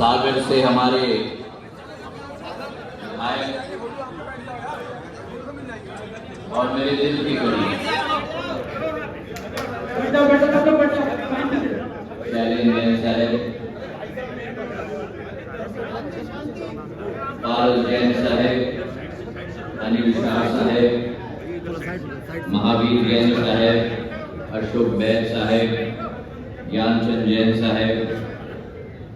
सागर से हमारे विधायक और मेरे दिल की करीब शैलेंद्र जैन साहब, पारस जैन साहब, अनिल शाह साहब, महावीर जैन साहब, अशोक बैद साहब, ज्ञानचंद जैन साहब,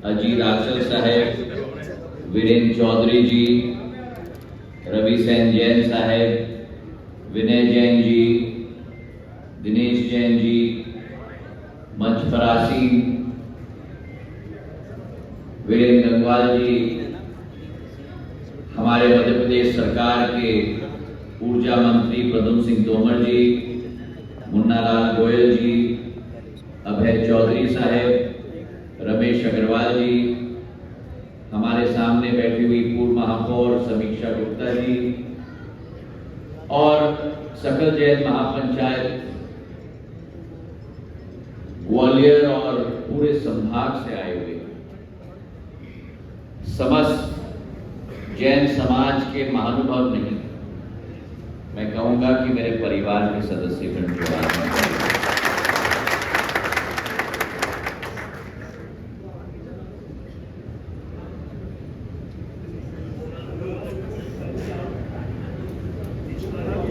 अजीत आचल साहब, वीरेंद्र चौधरी जी, रवि सेन जैन साहब, विनय जैन जी, दिनेश जैन जी, मंच फरासी, वीरेंद्र गंगवाल जी, हमारे मध्य प्रदेश सरकार के ऊर्जा मंत्री प्रद्युम्न सिंह तोमर जी, मुन्ना लाल गोयल जी, अभय चौधरी साहब, रमेश अग्रवाल जी, हमारे सामने बैठी हुई पूर्व महापौर समीक्षा गुप्ता जी और सकल जैन महापंचायत ग्वालियर और पूरे संभाग से आए हुए समस्त जैन समाज के महानुभाव नहीं, मैं कहूंगा कि मेरे परिवार के सदस्यगण के बारे में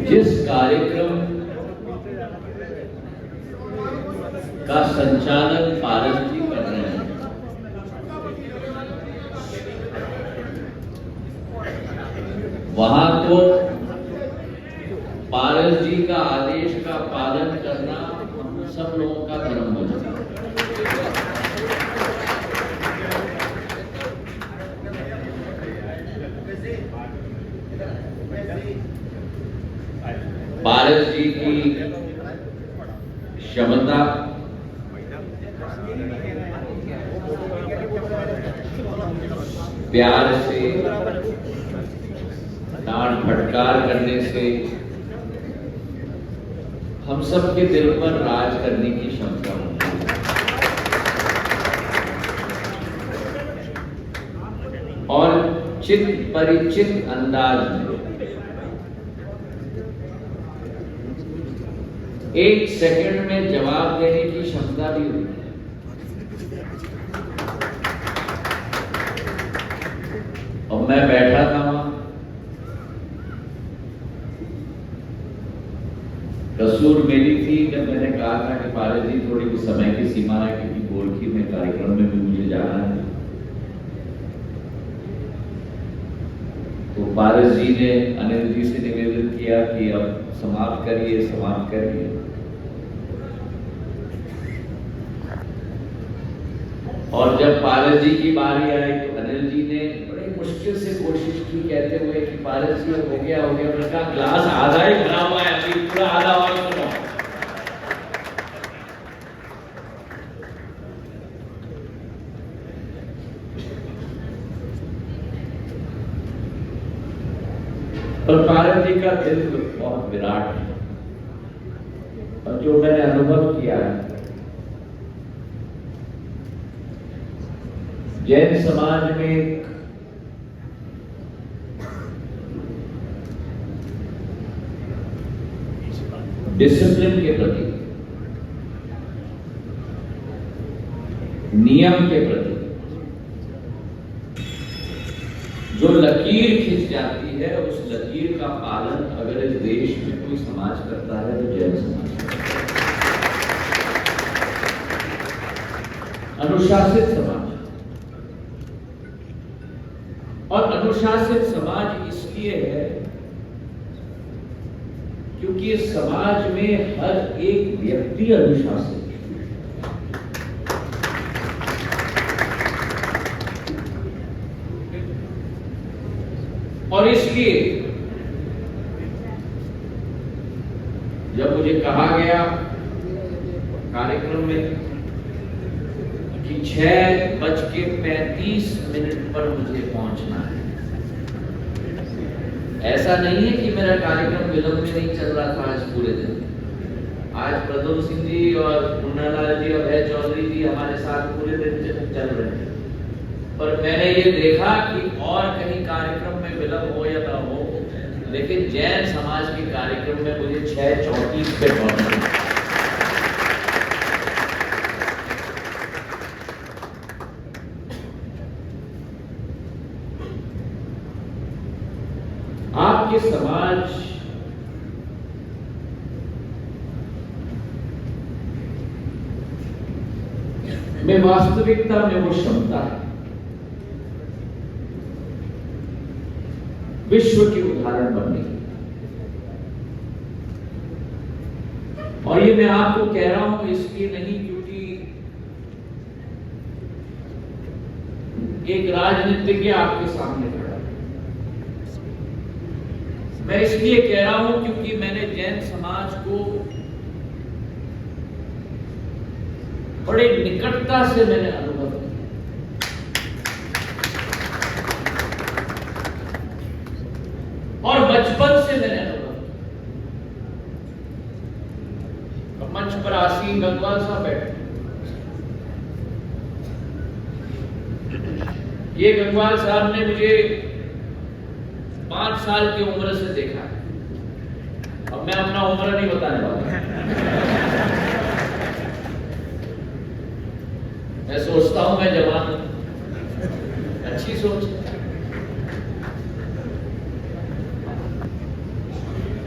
जिस कार्यक्रम का संचालन पारस जी कर रहे हैं, वहां तो पारस जी का आदेश का पालन करना सब लोगों का धर्म हो जाता है। पारस जी की क्षमता, प्यार से, डांट फटकार करने से हम सब के दिल पर राज करने की क्षमता होती है और चित परिचित अंदाज में एक सेकंड में जवाब देने की क्षमता भी होती है। और मैं बैठा था वहां, कसूर मेरी थी जब मैंने कहा था कि पारस जी थोड़ी समय की सीमा है क्योंकि गोरखी में कार्यक्रम में भी मुझे जाना है। तो पारस जी ने अनिल जी से निवेदन किया कि अब समाप्त करिए। और जब पारस जी की बारी आई तो अनिल जी ने बड़ी मुश्किल से कोशिश की, कहते हुए कि पारस जी हो गया उनका ग्लास आधा ही भरा हुआ है, अभी पूरा आधा और सुनो। और पारस जी का दिल बहुत विराट है और जो मैंने अनुभव किया है, जैन समाज में डिसिप्लिन के प्रति, नियम के प्रति जो लकीर खिंच जाती है, उस लकीर का पालन अगर इस देश में कोई समाज करता है तो जैन समाज। अनुशासित समाज, और अनुशासित समाज इसलिए है क्योंकि इस समाज में हर एक व्यक्ति अनुशासित है। और इसलिए जब मुझे कहा गया कार्यक्रम में कि 6:35 पर मुझे पहुंचना है, ऐसा नहीं है कि मेरा कार्यक्रम विलंब में नहीं चल रहा था। आज पूरे दिन आज प्रद्युम्न सिंह जी और मुन्ना लाल जी और अभय चौधरी जी हमारे साथ पूरे दिन चल रहे हैं। पर मैंने ये देखा कि और कहीं कार्यक्रम में विलंब हो या ना हो, लेकिन जैन समाज के कार्यक्रम में मुझे 6:34 पे पहुंचना। आपके समाज में वास्तविकता में वो क्षमता है विश्व के उदाहरण बनने की। और ये मैं आपको कह रहा हूं इसलिए नहीं क्योंकि एक राजनीतिज्ञ आपके सामने खड़ा है, मैं इसलिए कह रहा हूं क्योंकि मैंने जैन समाज को बड़े निकटता से मैंने अनुभव किया। और बचपन से मैंने अनुभव किया। मंच पर आसीन गंगवाल साहब बैठे, ये गंगवाल साहब ने मुझे 5 साल की उम्र से देखा है। अब मैं अपना उम्र नहीं बताने वाला, मैं सोचता हूं मैं जवान, अच्छी सोच।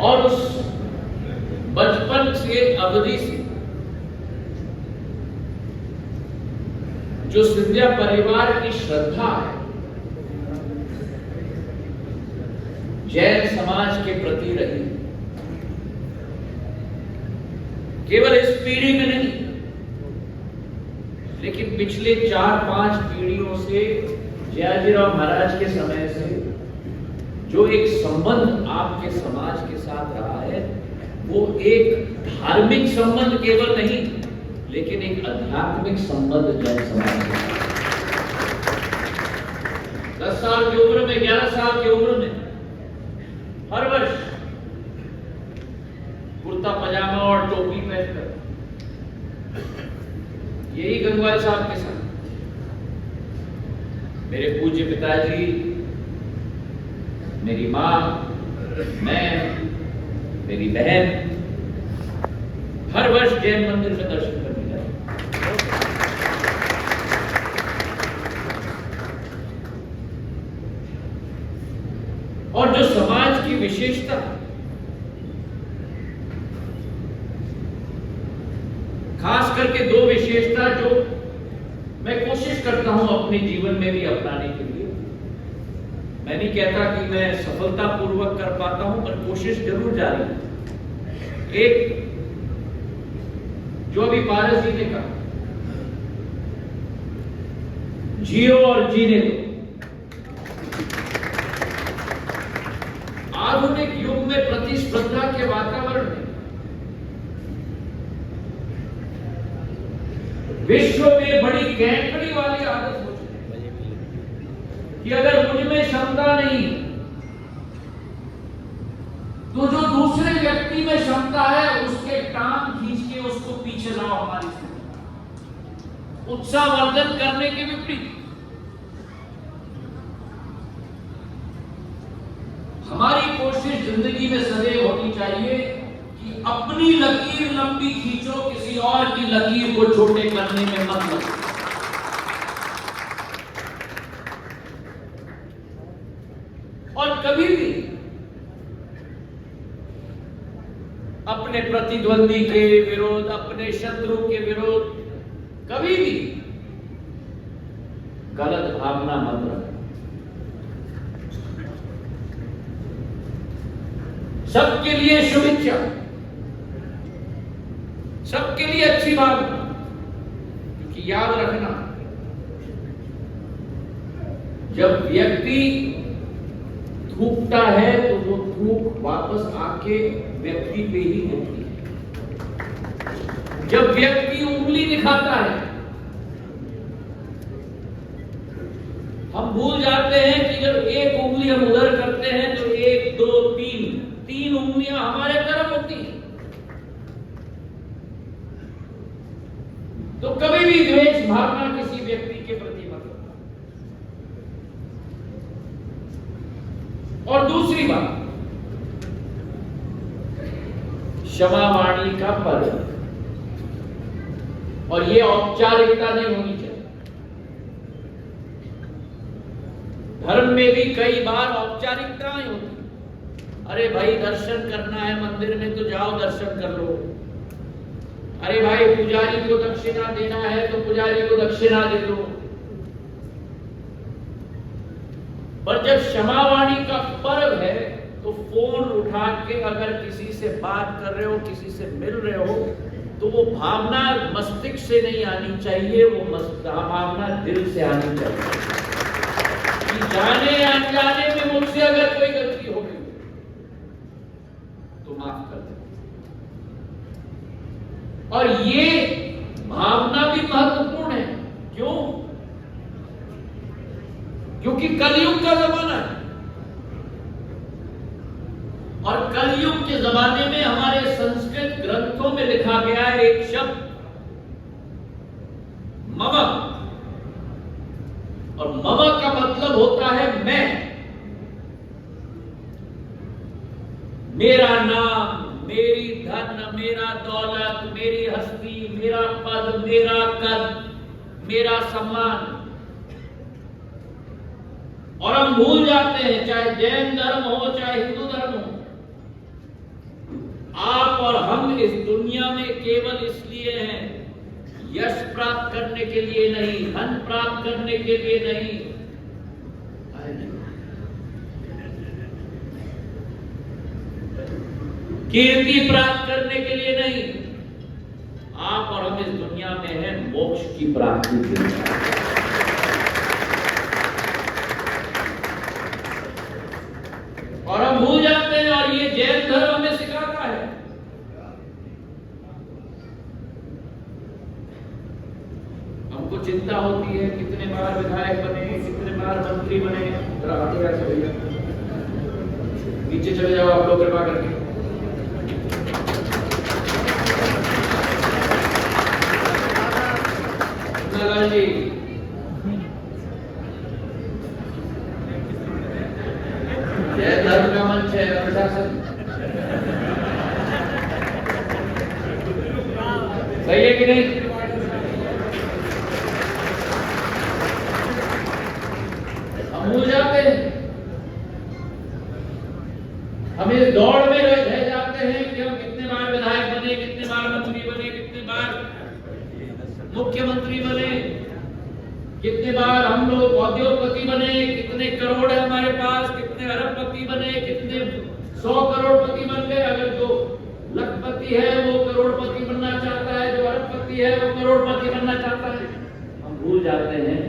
और उस बचपन से अवधि से जो सिंधिया परिवार की श्रद्धा है जैन समाज के प्रति रही, केवल इस पीढ़ी में नहीं लेकिन पिछले 4-5 पीढ़ियों से जयाजीराव महाराज के समय से जो एक संबंध आपके समाज के साथ रहा है, वो एक धार्मिक संबंध केवल नहीं लेकिन एक आध्यात्मिक संबंध जैन समाज के साथ। 10 साल की उम्र में, 11 साल की उम्र में हर वर्ष कुर्ता पजामा और टोपी पहनकर यही गंगवाल साहब के साथ मेरे पूज्य पिताजी, मेरी मां, मैं, मेरी बहन हर वर्ष जैन मंदिर में दर्शन करने जाते। और जो समाज की विशेषता, खास करके 2 विशेषता जो मैं कोशिश करता हूं अपने जीवन में भी अपनाने के लिए। मैं नहीं कहता कि मैं सफलतापूर्वक कर पाता हूं, पर कोशिश जरूर जारी है। एक जो अभी पारस जी ने कहा, जियो और जीने दो। आधुनिक युग में प्रतिस्पर्धा के वातावरण में विश्व में बड़ी गैंकड़ी वाली आदत हो चुकी है कि अगर मुझ में क्षमता नहीं तो जो दूसरे व्यक्ति में क्षमता है उसके टांग खींच के उसको पीछे लाओ। हमारी उत्साहवर्धन करने के विपरीत हमारी कोशिश जिंदगी में सदैव होनी चाहिए कि अपनी लकीर लंबी खींचो, किसी और की लकीर को छोटे करने में मत लगो। और कभी भी अपने प्रतिद्वंदी के विरोध, अपने शत्रु के विरोध कभी भी गलत भावना मत रखो। सबके लिए शुभेच्छा, सबके लिए अच्छी भावना, क्योंकि याद रखना जब व्यक्ति थूकता है तो वो थूक वापस आके व्यक्ति पे ही होती है। जब व्यक्ति उंगली दिखाता है हम भूल जाते हैं कि जब एक उंगली हम उधर करते हैं तो 1 2 3 उंगलियां हमारे तरफ होती हैं। तो कभी भी द्वेष भावना किसी व्यक्ति के प्रति मत रखो। और दूसरी बात, क्षमा वाणी का पर्व, और ये औपचारिकता नहीं होनी चाहिए। धर्म में भी कई बार औपचारिकताएं होती। अरे भाई दर्शन करना है मंदिर में तो जाओ दर्शन कर लो। अरे भाई पुजारी को दक्षिणा देना है तो पुजारी को दक्षिणा दे दो। पर जब क्षमावाणी का पर्व है तो फोन उठा के अगर किसी से बात कर रहे हो, किसी से मिल रहे हो, तो वो भावना मस्तिष्क से नहीं आनी चाहिए, वो भावना दिल से आनी चाहिए कि जाने या अनजाने में मुझसे अगर कोई गलती हो गई तो माफ कर दे। और ये भावना भी महत्वपूर्ण है। क्यों? क्योंकि कलयुग का जमाना है, और कलयुग के जमाने में हमारे संस्कृत ग्रंथों में लिखा गया है एक शब्द मम, और मम का मतलब होता है मैं, मेरा नाम, मेरी धन, मेरा दौलत, मेरी हस्ती, मेरा पद, मेरा कद, मेरा सम्मान। और हम भूल जाते हैं, चाहे जैन धर्म हो चाहे हिंदू धर्म हो, आप और हम इस दुनिया में केवल इसलिए हैं, यश प्राप्त करने के लिए नहीं, धन प्राप्त करने के लिए नहीं, कीर्ति प्राप्त करने के लिए नहीं। आप और हम इस दुनिया में हैं मोक्ष की प्राप्ति के लिए। और हम भूल जाते हैं, और ये जैन धर्म हमें सिखाता है। हमको चिंता होती है कितने बार विधायक बने, कितने बार मंत्री बने। नीचे चले जाओ आप लोग कृपा करके। जी जय धर्म का मंच है, अनुशासन सही है कि नहीं? हम भूल जाते हैं, हम इस दौड़ में रह जाते हैं कि हम कितने बार विधायक बने, कितने बार मंत्री बने, कितने बार मुख्यमंत्री बने, कितने बार हम लोग उद्योगपति बने, कितने करोड़ है हमारे पास, कितने अरबपति बने, कितने 100 करोड़पति बन गए। अगर जो लखपति है वो करोड़पति बनना चाहता है, जो अरबपति है वो करोड़पति बनना चाहता है। हम भूल जाते हैं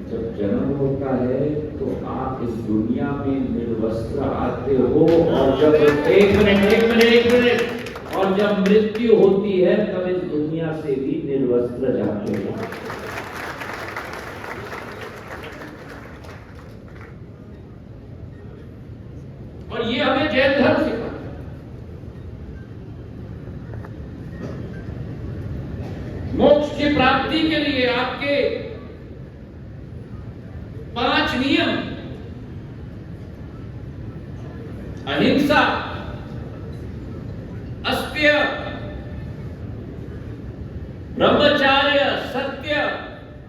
जब जन्म होता है तो आप इस दुनिया में निर्वस्त्र आते हो, और जब एक मिनट और जब मृत्यु होती है तब इस दुनिया से भी निर्वस्त्र जाते हो। और ये हमें जैन धर्म सिखाता है। मोक्ष की प्राप्ति के लिए आपके 5 नियम: अहिंसा, अस्त्य, ब्रह्मचर्य, सत्य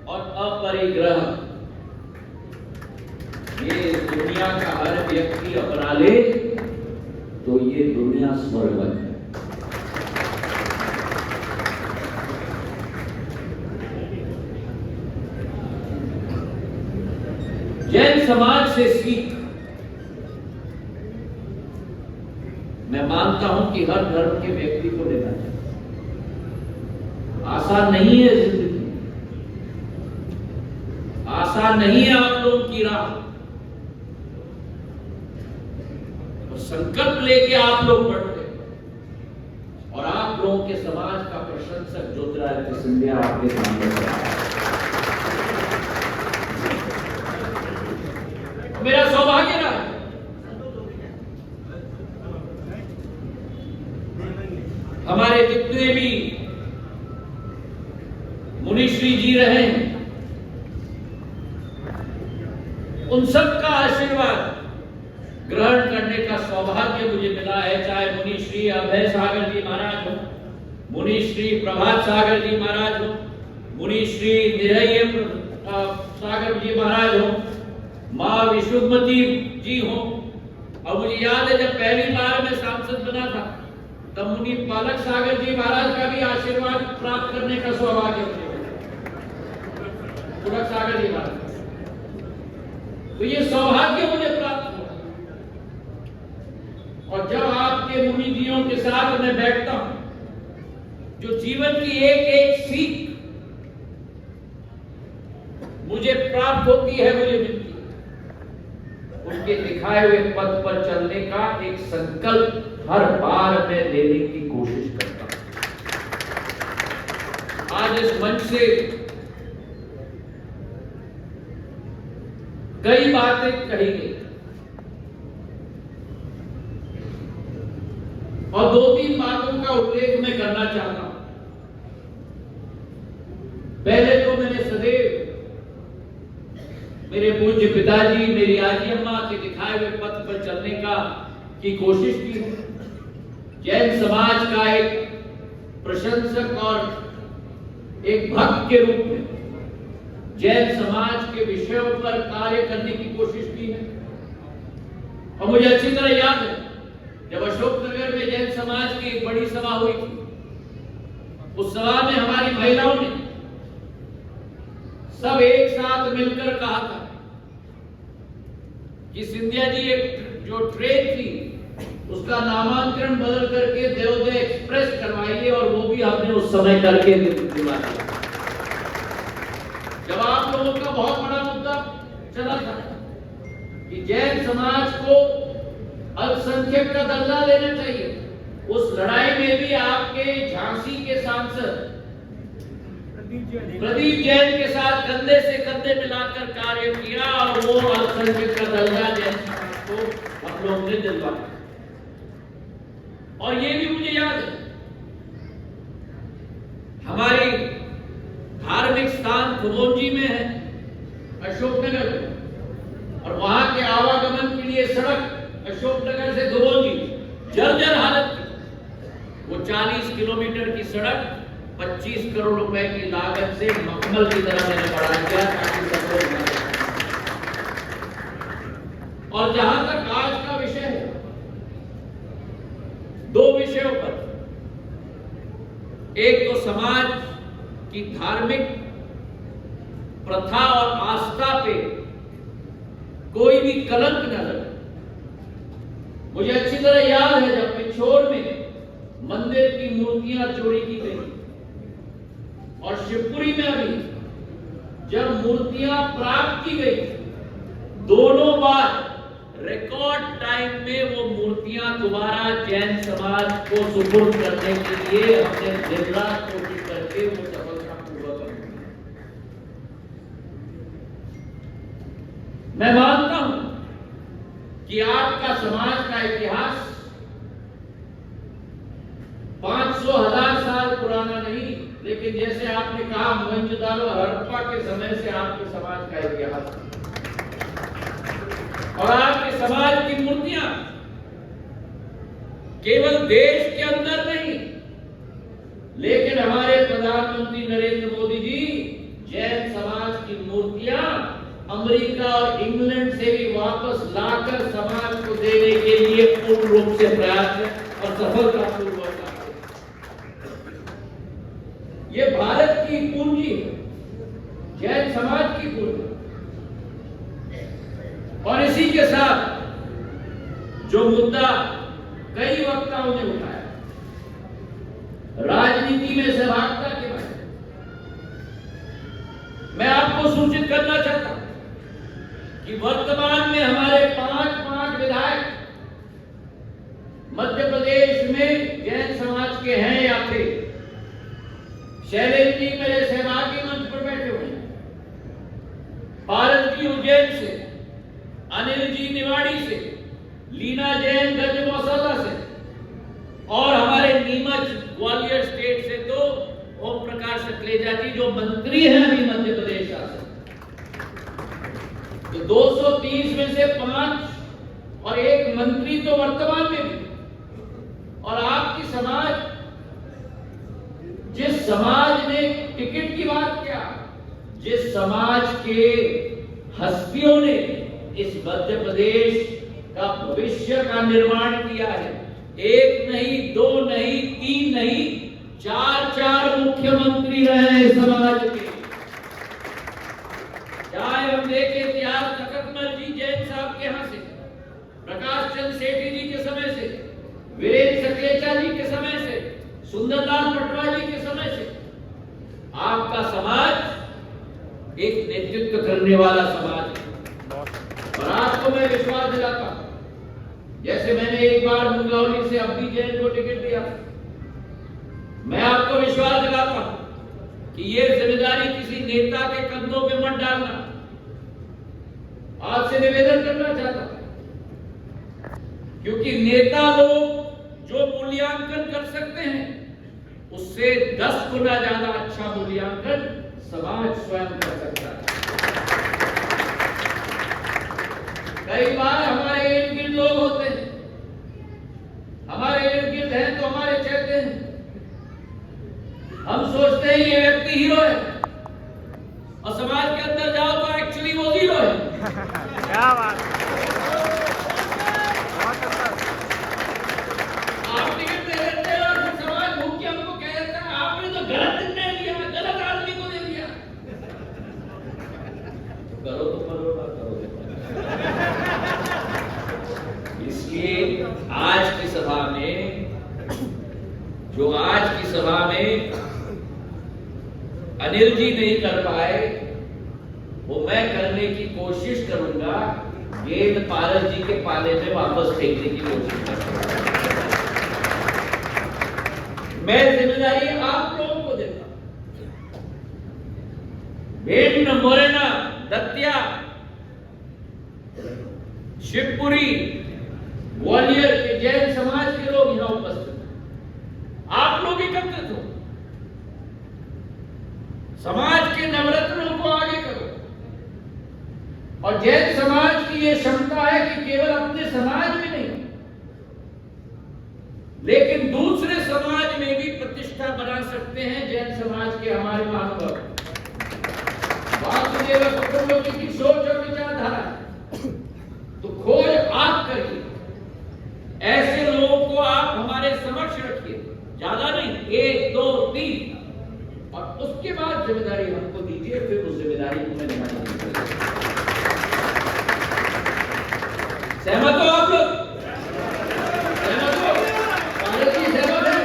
और अपरिग्रह। ये दुनिया का हर व्यक्ति अपना ले तो ये दुनिया स्वर्ग है। जैन समाज से सीख मैं मानता हूं कि हर धर्म के व्यक्ति को लेना चाहिए। आसान नहीं है जिंदगी, आसान नहीं है आप लोगों की राह। संकल्प लेके आप लोग बढ़ते, और आप लोगों के समाज का प्रशंसक ज्योतिरादित्य सिंधिया आपके सामने मेरा सौभाग्य रहा। हमारे जितने भी मुनिश्री जी रहे, उन सब का आशीर्वाद ग्रहण करने का सौभाग्य मुझे मिला है। चाहे मुनि श्री अभय सागर जी महाराज हो, मुनि श्री प्रभात सागर जी महाराज हो, मुनि श्री निरय सागर जी महाराज हो, माँ विशुद्धमती जी हो। और मुझे याद है जब पहली बार मैं सांसद बना था तब मुनि पालक सागर जी महाराज का भी आशीर्वाद प्राप्त करने का सौभाग्य मुझे मिला, पालक सागर जी महाराज। तो ये सौभाग्य मुझे प्राप्त हुआ। और जब आपके मुनि जियों के साथ मैं बैठता हूं, जो जीवन की एक एक सीख मुझे प्राप्त होती है, मुझे मिलती है, उनके दिखाए हुए पथ पर चलने का एक संकल्प हर बार मैं लेने की कोशिश करता हूं। आज इस मंच से कई बातें कही गई और 2-3 बातों का उल्लेख मैं करना चाहता हूं। पहले तो मैंने सदैव मेरे पूज्य पिताजी, मेरी आजी अम्मा के दिखाए हुए पथ पर चलने की कोशिश की है। जैन समाज का एक प्रशंसक और एक भक्त के रूप में जैन समाज के विषयों पर कार्य करने की कोशिश की है। और मुझे अच्छी तरह याद है जब अशोकनगर में जैन समाज की एक बड़ी सभा हुई थी, उस सभा में हमारी महिलाओं ने सब एक साथ मिलकर कहा था कि सिंधिया जी एक जो ट्रेन थी उसका नामांकन बदल करके देवोदय एक्सप्रेस करवाइए, और वो भी हमने उस समय करके दिला दिया। जब आप लोगों का बहुत बड़ा मुद्दा चला था कि जैन समाज को अल्पसंख्यक का दर्जा लेना चाहिए, उस लड़ाई में भी आपके झांसी के सांसद प्रदीप जैन के साथ कंधे से कंधे मिलाकर कार्य किया और वो अल्पसंख्यक का दर्जा जैन समाज को हम लोग ने दिलवाया। और ये भी मुझे याद है हमारी धार्मिक स्थान खुबोंजी में है, अशोकनगर में, और वहां के आवागमन के लिए सड़क अशोकनगर से खुबोंजी जर्जर हालत की। वो 40 किलोमीटर की सड़क 25 करोड़ रुपए की लागत से मखमल की तरह मैंने बढ़ा दिया ताकि सबको। और जहां तक आज का विषय है, 2 विषयों पर, एक तो समाज की धार्मिक प्रथा और आस्था पे कोई भी कलंक न लगे। मुझे अच्छी तरह याद है जब पिछोर में मंदिर की मूर्तियां चोरी की गई और शिवपुरी में अभी जब मूर्तियां प्राप्त की गई, दोनों बार रिकॉर्ड टाइम में वो मूर्तियां दोबारा जैन समाज को सुपुर्द करने के लिए हमने दिन रात कोशिश करके वो सफलतापूर्वक की। मैं मानता हूं कि आपका समाज का इतिहास 500-1000 साल पुराना नहीं, लेकिन जैसे आपने कहा मोहनजोदारो हड़प्पा के समय से आपके समाज का इतिहास है। और आपके समाज की मूर्तियां केवल देश के अंदर नहीं, लेकिन हमारे प्रधानमंत्री नरेंद्र मोदी जी जैन समाज की मूर्तियां अमेरिका और इंग्लैंड से भी वापस लाकर समाज को देने के लिए पूर्ण रूप से प्रयास है और सफलतापूर्वक। ये भारत की पूंजी है, जैन समाज की पूंजी। और इसी के साथ जो मुद्दा कई वक्ताओं ने उठाया, राजनीति में सहभागिता के बारे में, मैं आपको सूचित करना चाहता हूं कि वर्तमान में हमारे 5 विधायक मध्य प्रदेश में जैन समाज के हैं या फिर शैलेंद्र जी मेरे सहभागी मंच पर बैठे हुए हैं, भारत जी उज्जैन से, अनिल जी निवाड़ी से, लीना जैन गंज मौसला से, और हमारे नीमच ग्वालियर स्टेट से तो ओम प्रकाश सकलेजा जी जो मंत्री हैं अभी मध्य प्रदेश शासन। तो 230 में से 5 और एक मंत्री तो वर्तमान में भी, और आपकी समाज, जिस समाज ने टिकट की बात किया, जिस समाज के हस्तियों ने इस मध्य प्रदेश का भविष्य का निर्माण किया है, एक नहीं, दो नहीं, तीन नहीं, 4 मुख्यमंत्री रहे इस समाज के। चाहे हम देखें इतिहास, तखतमल जी जैन साहब के यहां से, प्रकाश चंद्र सेठी जी के समय से, वीरेंद्र सकेचा जी के समय से, सुंदरलाल पटवा जी के समय से, आपका समाज एक नेतृत्व करने वाला समाज है। और आपको मैं विश्वास दिलाता हूं, जैसे मैंने एक बार मुंगलौली से अब्बी जैन को टिकट दिया, मैं आपको विश्वास दिलाता हूं कि ये जिम्मेदारी किसी नेता के कंधों पे मत डालना। आपसे निवेदन करना चाहता हूं, क्योंकि नेता लोग जो मूल्यांकन कर सकते हैं, उससे 10 गुना ज्यादा अच्छा मूल्यांकन समाज स्वयं कर सकता है। कई बार हमारे इर्द गिर्द लोग होते हैं, हमारे इर्द गिर्द हैं तो हमारे चहते हैं, हम सोचते हैं ये व्यक्ति हीरो है, और समाज के अंदर जाओ तो एक्चुअली वो हीरो है। क्या बात, आप टिकट दे देते हैं और समाज घूम के हमको कह देता है आपने तो गलत निर्णय लिया, गलत आदमी को दे दिया। करो तो करो, ना करो। इसलिए आज की सभा में, जो आज की सभा में अनिल जी नहीं कर पाए, वो मैं करने की कोशिश करूंगा, गेंद पारस जी के पाले में वापस फेंकने की कोशिश करूंगा। मैं जिम्मेदारी आप लोगों को देता हूं। भिंड, मुरैना, दतिया, शिवपुरी, ग्वालियर के जैन समाज के लोग यहां उपस्थित हैं। आप लोग एकत्रित हो, समाज के नवरत्नों को आगे करो। और जैन समाज की यह क्षमता है कि केवल अपने समाज में नहीं, लेकिन दूसरे समाज में भी प्रतिष्ठा बना सकते हैं। जैन समाज के हमारे महानुभाव वासुदेव कुटुंबकम की सोच और विचारधारा, तो खोज आप करिए, ऐसे लोगों को आप हमारे समक्ष रखिए, ज्यादा नहीं, 1, 2, 3, और उसके बाद जिम्मेदारी हमको दीजिए, फिर उस जिम्मेदारी को मैं निभाने की कोशिश करूंगा। सहमत हो आप लोग? सहमत हो? भारत जी सहमत है?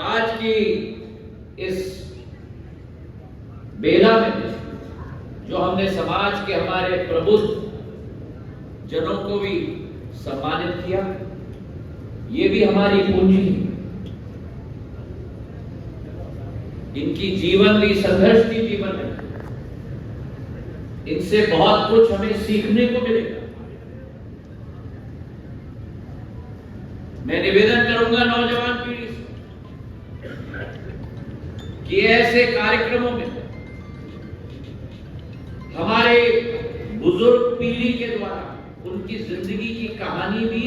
आज की इस बेला में जो हमने समाज के हमारे प्रबुद्ध जनों को भी सम्मानित किया, ये भी हमारी पूंजी है। इनकी जीवन भी संघर्ष की जीवन है, इनसे बहुत कुछ हमें सीखने को मिलेगा। मैं निवेदन करूंगा नौजवान पीढ़ी से कि ऐसे कार्यक्रमों में हमारे बुजुर्ग पीढ़ी के द्वारा उनकी जिंदगी की कहानी भी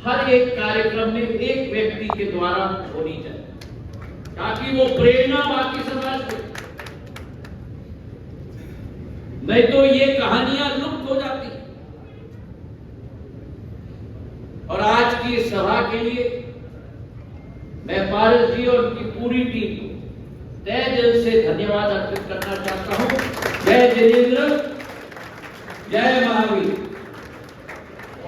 हर एक कार्यक्रम में एक व्यक्ति के द्वारा होनी चाहिए, ताकि वो प्रेरणा बाकी समाज को। नहीं तो ये कहानियां लुप्त हो जाती। और आज की इस सभा के लिए मैं पारस जी और उनकी पूरी टीम को तहे दिल से धन्यवाद अर्पित करना चाहता हूं। जय जिनेंद्र, जय महावीर।